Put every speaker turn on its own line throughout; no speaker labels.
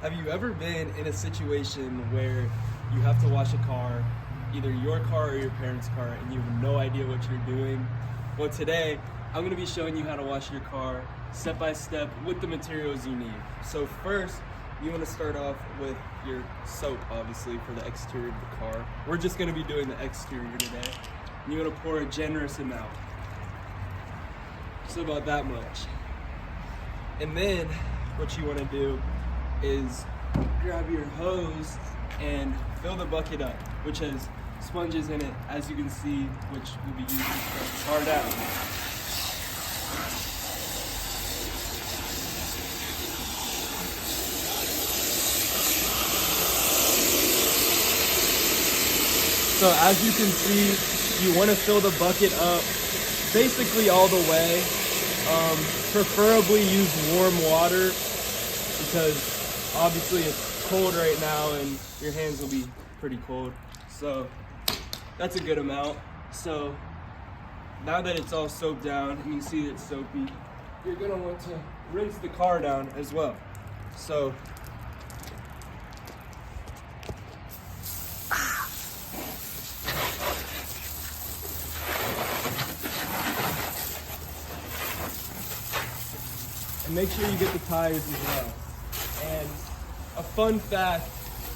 Have you ever been in a situation where you have to wash a car, either your car or your parents' car, and you have no idea what you're doing? Well, today I'm going to be showing you how to wash your car step by step with the materials you need. So first, you want to start off with your soap, obviously, for the exterior of the car. We're just going to be doing the exterior today. And you want to pour a generous amount. So about that much. And then what you want to do is grab your hose and fill the bucket up, which has sponges in it, as you can see, which will be used to scrub the car down. So as you can see, you want to fill the bucket up basically all the way. Preferably use warm water because obviously it's cold right now and your hands will be pretty cold. So that's a good amount. So now that it's all soaked down and you see it's soapy, you're gonna want to rinse the car down as well. So and make sure you get the tires as well. And a fun fact,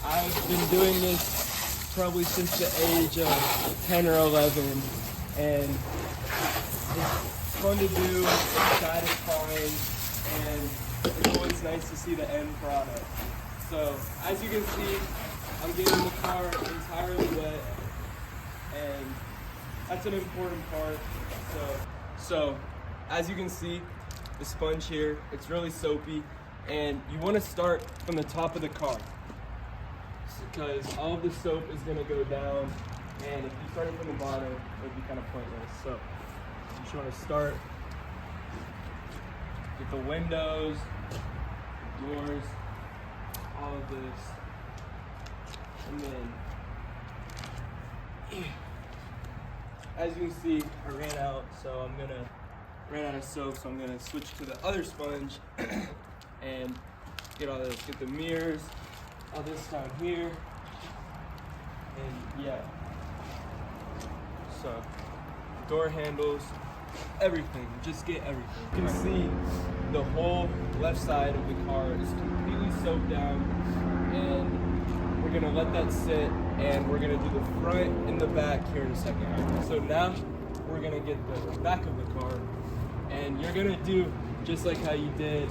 I've been doing this probably since the age of 10 or 11, and it's fun to do, it's satisfying, and it's always nice to see the end product. So as you can see, I'm getting the car entirely wet, and that's an important part. So as you can see, the sponge here, it's really soapy, and you want to start from the top of the car because all of the soap is going to go down, and if you start it from the bottom, it would be kind of pointless. So you just want to start with the windows, doors, all of this, and then as you can see, I ran out, so ran out of soap, so I'm gonna switch to the other sponge and get all this. Get the mirrors, all this down here, and yeah. So door handles, everything. Just get everything. You can see the whole left side of the car is completely soaked down, and we're gonna let that sit, and we're gonna do the front and the back here in a second. So now we're gonna get the back of the car. And you're gonna do just like how you did.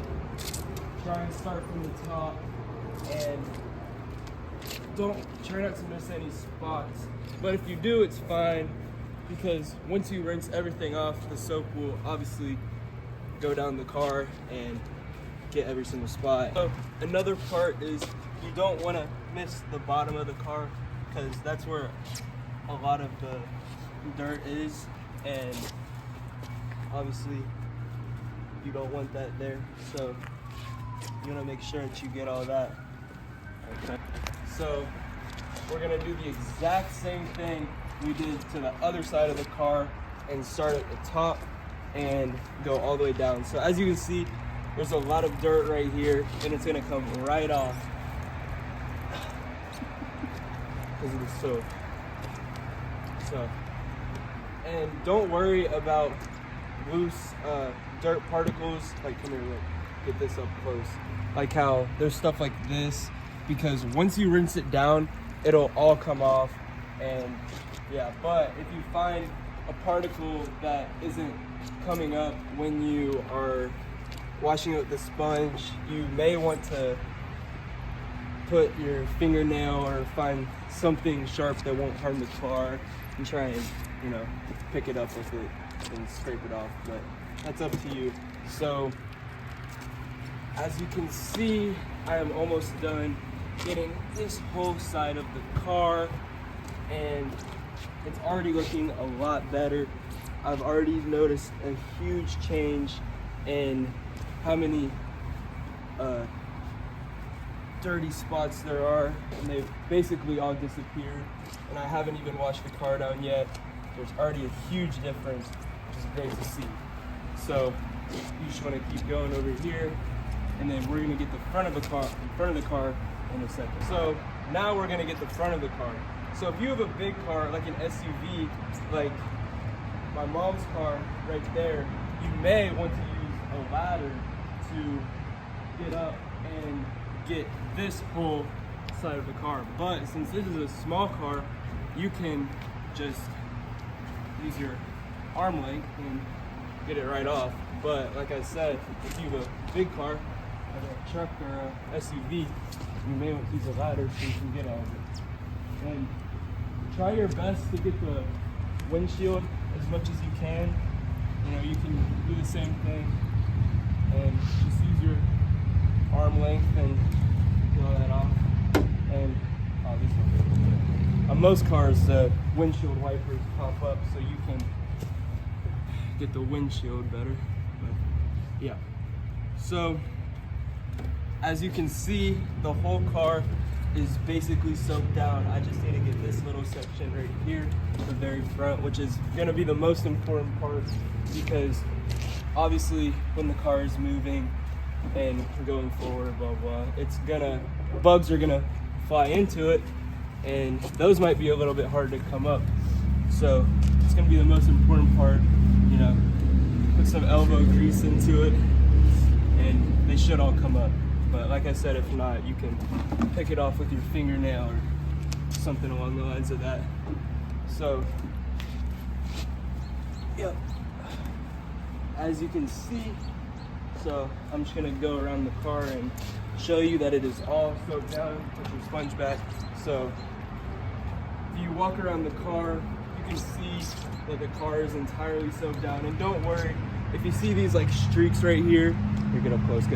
Try and start from the top, and try not to miss any spots. But if you do, it's fine, because once you rinse everything off, the soap will obviously go down the car and get every single spot. So another part is you don't want to miss the bottom of the car, because that's where a lot of the dirt is, and obviously you don't want that there, so you want to make sure that you get all that. Okay. So we're going to do the exact same thing we did to the other side of the car, and start at the top and go all the way down. So as you can see, there's a lot of dirt right here, and it's going to come right off because of the soap. So, and don't worry about loose dirt particles. Like, come here, look, get this up close. Like how there's stuff like this, because once you rinse it down, it'll all come off. And yeah, but if you find a particle that isn't coming up when you are washing it with the sponge, you may want to put your fingernail or find something sharp that won't harm the car and try and, pick it up with it and scrape it off, but that's up to you. So as you can see, I am almost done getting this whole side of the car, and it's already looking a lot better. I've already noticed a huge change in how many dirty spots there are, and they've basically all disappeared, and I haven't even washed the car down yet. There's already a huge difference, which is great to see. So you just want to keep going over here and then we're gonna get the front of the car in a second. So now we're gonna get the front of the car. So if you have a big car, like an SUV, like my mom's car right there, you may want to use a ladder to get up and get this whole side of the car. But since this is a small car, you can just use your arm length and get it right off. But like I said, if you have a big car, like a truck or a SUV, you may want to use a ladder so you can get out of it. And try your best to get the windshield as much as you can. You know, you can do the same thing and just use your arm length and get all that off. And this one. On most cars, the windshield wipers pop up so you can get the windshield better. But yeah. So as you can see, the whole car is basically soaked down. I just need to get this little section right here, the very front, which is gonna be the most important part, because obviously when the car is moving and going forward, blah, blah, bugs are gonna fly into it, and those might be a little bit hard to come up. So it's gonna be the most important part, you know, put some elbow grease into it and they should all come up. But like I said, if not, you can pick it off with your fingernail or something along the lines of that. So, yep. As you can see, so I'm just gonna go around the car and show you that it is all soaked down. Put your sponge back. So, if you walk around the car, you can see that the car is entirely soaked down. And don't worry, if you see these like streaks right here, get up close.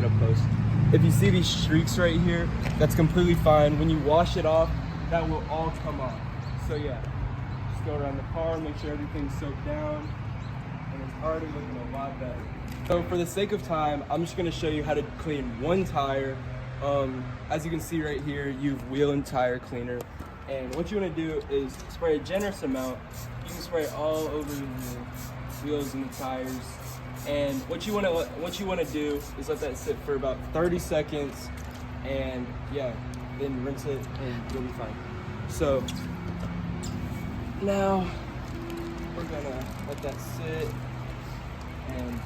If you see these streaks right here, that's completely fine. When you wash it off, that will all come off. So yeah, just go around the car, make sure everything's soaked down, and it's already looking a lot better. So for the sake of time, I'm just gonna show you how to clean one tire. As you can see right here, you have wheel and tire cleaner. And what you wanna do is spray a generous amount. You can spray it all over the wheels and the tires. And what you want to do is let that sit for about 30 seconds, and yeah, then rinse it and you'll be fine. So now we're gonna let that sit, and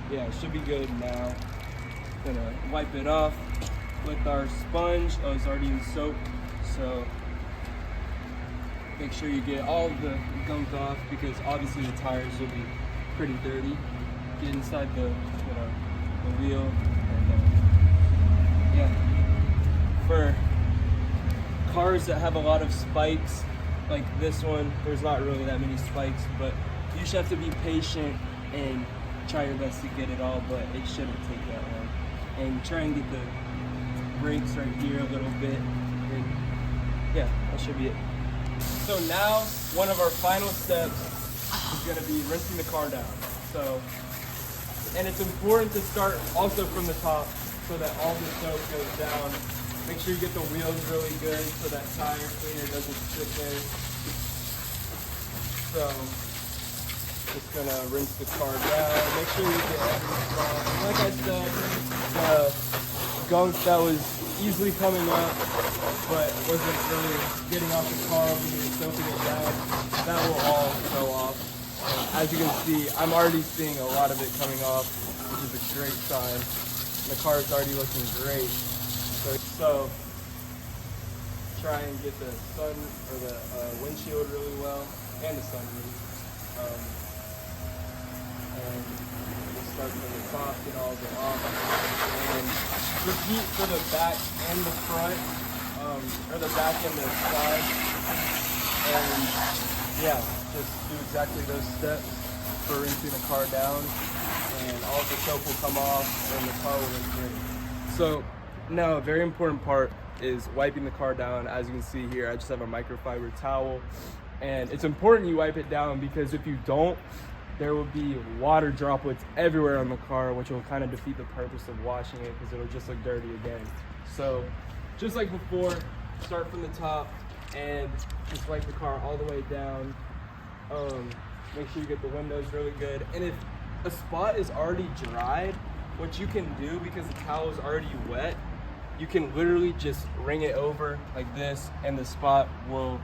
yeah, it should be good now. Gonna wipe it off with our sponge. Oh, it's already in soap, so make sure you get all of the gunk off, because obviously the tires will be pretty dirty. Get inside the wheel, and yeah. For cars that have a lot of spikes, like this one, there's not really that many spikes, but you just have to be patient and try your best to get it all, but it shouldn't take that long. And try and get the brakes right here a little bit, and yeah, that should be it. So now, one of our final steps is gonna be rinsing the car down. So, and it's important to start also from the top so that all the soap goes down. Make sure you get the wheels really good so that tire cleaner doesn't sit there. So, just gonna rinse the car down. Make sure you get everything off. And like I said, the gunk that was easily coming up but wasn't really getting off the car when you were soaking it down, that will all go off. As you can see, I'm already seeing a lot of it coming off, which is a great sign. The car is already looking great. So try and get the sun or the windshield really well, and the sunroof. And we'll start from the top, get all of it off, and repeat for the back and the front, or the back and the side. And yeah, just do exactly those steps for rinsing the car down, and all the soap will come off and the car will look great. So now a very important part is wiping the car down. As you can see here, I just have a microfiber towel, and it's important you wipe it down, because if you don't, there will be water droplets everywhere on the car, which will kind of defeat the purpose of washing it, because it'll just look dirty again. So just like before, start from the top and just wipe the car all the way down. Make sure you get the windows really good. And if a spot is already dried, what you can do, because the towel is already wet, you can literally just wring it over like this and the spot will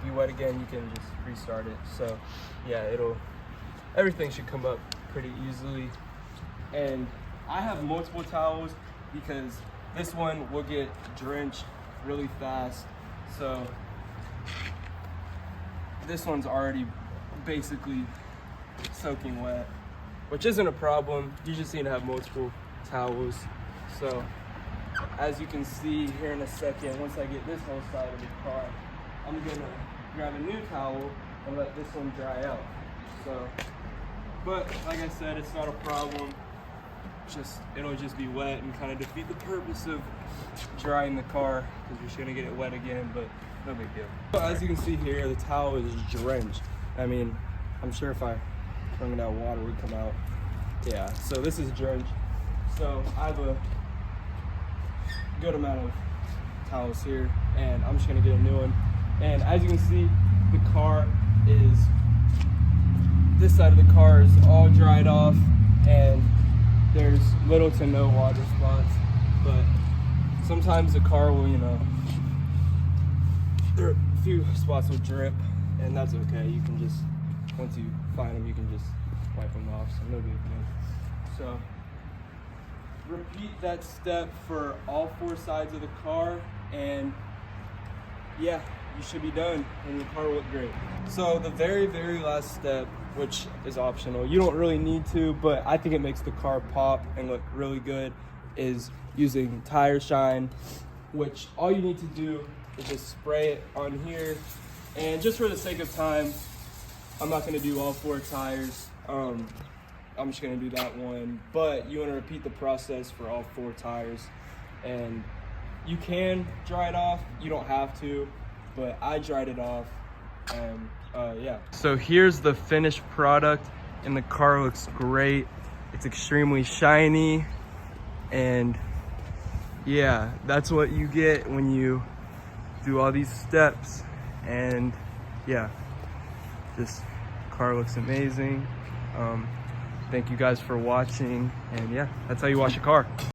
be wet again. You can just restart it. So yeah, everything should come up pretty easily. And I have multiple towels because this one will get drenched really fast. So this one's already basically soaking wet, which isn't a problem. You just need to have multiple towels. So as you can see here in a second, once I get this whole side of the car, I'm gonna grab a new towel and let this one dry out. So, but like I said, it's not a problem. It'll just be wet and kind of defeat the purpose of drying the car, because you're just gonna get it wet again, but no big deal. So as you can see here, the towel is drenched. I mean, I'm sure if I wrung it out, water would come out. Yeah, so this is drenched. So I have a good amount of towels here, and I'm just gonna get a new one. And as you can see, this side of the car is all dried off, and there's little to no water spots. But sometimes the car will, there are a few spots will drip, and that's okay. You can just, once you find them, you can just wipe them off, so no big deal. So repeat that step for all 4 sides of the car, and yeah, you should be done and your car will look great. So the very, very last step, which is optional, you don't really need to, but I think it makes the car pop and look really good, is using Tire Shine, which all you need to do is just spray it on here. And just for the sake of time, I'm not gonna do all 4 tires. I'm just gonna do that one, but you wanna repeat the process for all 4 tires. And you can dry it off, you don't have to, but I dried it off, and yeah. So here's the finished product, and the car looks great. It's extremely shiny, and yeah, that's what you get when you do all these steps. And yeah, this car looks amazing. Thank you guys for watching, and yeah, that's how you wash a car.